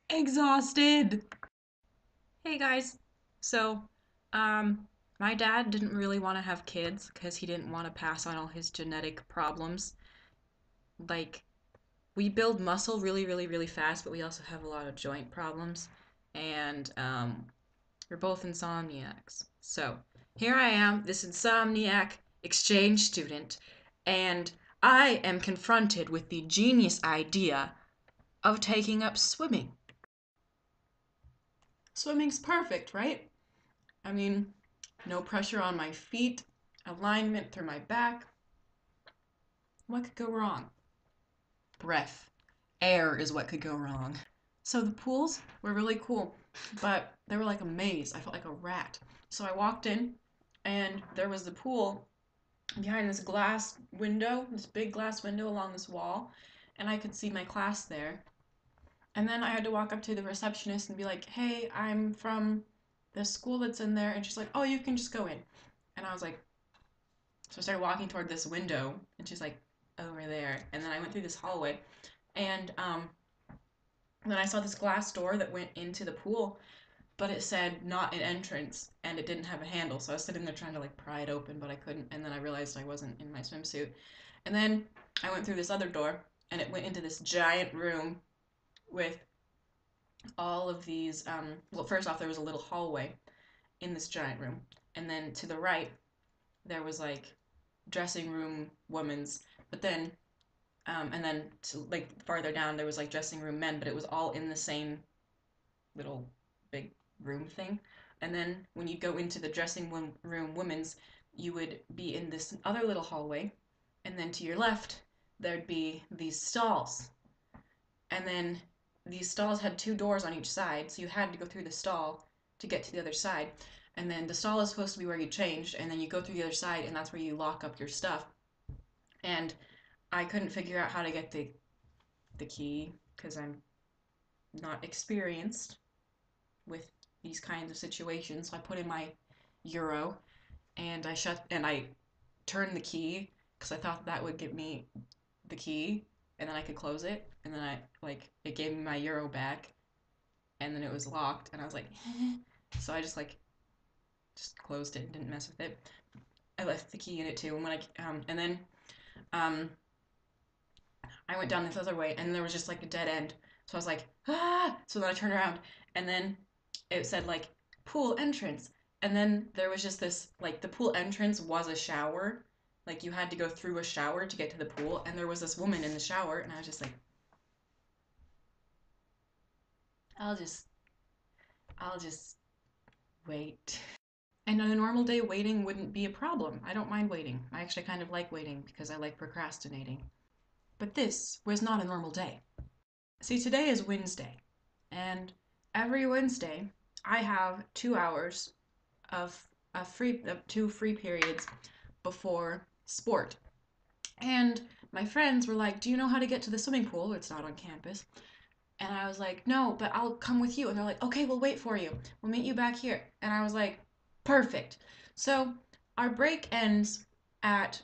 exhausted. Hey guys. So, um, my dad didn't really want to have kids because he didn't want to pass on all his genetic problems. Like, we build muscle really, really, really fast, but we also have a lot of joint problems. And, we're both insomniacs. So, here I am, this insomniac exchange student, and I am confronted with the genius idea of taking up swimming. Swimming's perfect, right? I mean, no pressure on my feet, alignment through my back. What could go wrong? Breath. Air is what could go wrong. So the pools were really cool, but they were like a maze. I felt like a rat. So I walked in, and there was the pool behind this glass window, this big glass window along this wall, and I could see my class there. And then I had to walk up to the receptionist and be like, hey, I'm from the school that's in there. And she's like, oh, you can just go in. And I was like, so I started walking toward this window, and she's like, over there. And then I went through this hallway, and then I saw this glass door that went into the pool, but it said not an entrance, and it didn't have a handle. So I was sitting there trying to like pry it open, but I couldn't. And then I realized I wasn't in my swimsuit. And then I went through this other door, and it went into this giant room with all of these. Well, first off, there was a little hallway in this giant room, and then to the right there was like dressing room women's, but then and then to, like farther down there was like dressing room men, but it was all in the same little big room thing. And then when you go into the room women's, you would be in this other little hallway, and then to your left there'd be these stalls, and then these stalls had two doors on each side, so you had to go through the stall to get to the other side. And then the stall is supposed to be where you changed, and then you go through the other side, and that's where you lock up your stuff. And I couldn't figure out how to get the key because I'm not experienced with these kinds of situations. So I put in my euro, and I turned the key because I thought that would give me the key, and then I could close it, and then I like it gave me my euro back, and then it was locked, and I was like, so I just closed it and didn't mess with it. I left the key in it too, and when and then um I went down this other way, and there was just like a dead end. So I was like, ah! So then I turned around, and then it said like pool entrance, and then there was just this like the pool entrance was a shower, like you had to go through a shower to get to the pool, and there was this woman in the shower, and I was just like, I'll just I'll just wait. And on a normal day, waiting wouldn't be a problem. I don't mind waiting. I actually kind of like waiting because I like procrastinating. But this was not a normal day. See, today is Wednesday, and every Wednesday I have 2 hours of two free periods before sport. And my friends were like, "Do you know how to get to the swimming pool? It's not on campus." And I was like, "No, but I'll come with you." And they're like, "Okay, we'll wait for you. We'll meet you back here." And I was like, "Perfect." So our break ends at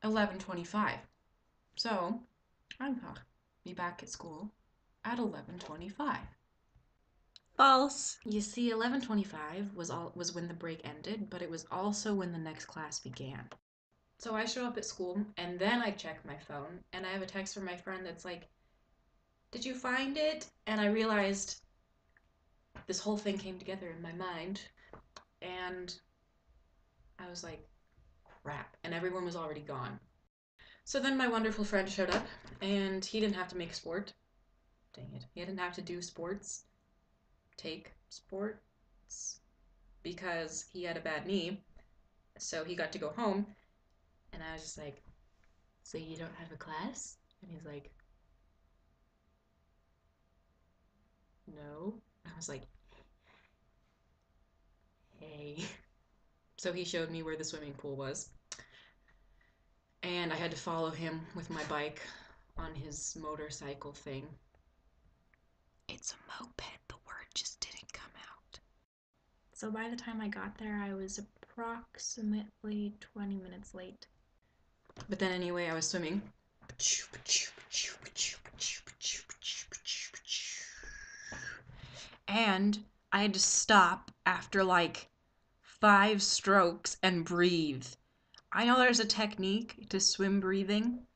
11:25. So I'm gonna be back at school at 11:25. False. You see, 11:25 was when the break ended, but it was also when the next class began. So I show up at school, and then I check my phone, and I have a text from my friend that's like, "Did you find it?" And I realized this whole thing came together in my mind, and I was like, "Crap!" And everyone was already gone. So then my wonderful friend showed up, and he didn't have to make sport. Dang it! He didn't have to do sports, take sports, because he had a bad knee. So he got to go home, and I was just like, "So you don't have a class?" And he's like, "No." I was like, "Hey." So he showed me where the swimming pool was, and I had to follow him with my bike on his motorcycle thing. It's a moped, the word just didn't come out. So by the time I got there, I was approximately 20 minutes late. But then anyway, I was swimming. And I had to stop after like 5 strokes and breathe. I know there's a technique to swim breathing,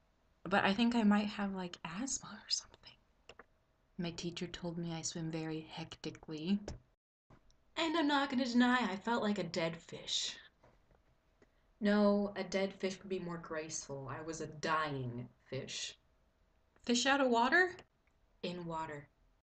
but I think I might have like asthma or something. My teacher told me I swim very hectically. And I'm not gonna deny I felt like a dead fish. No, a dead fish would be more graceful. I was a dying fish. Fish out of water? In water.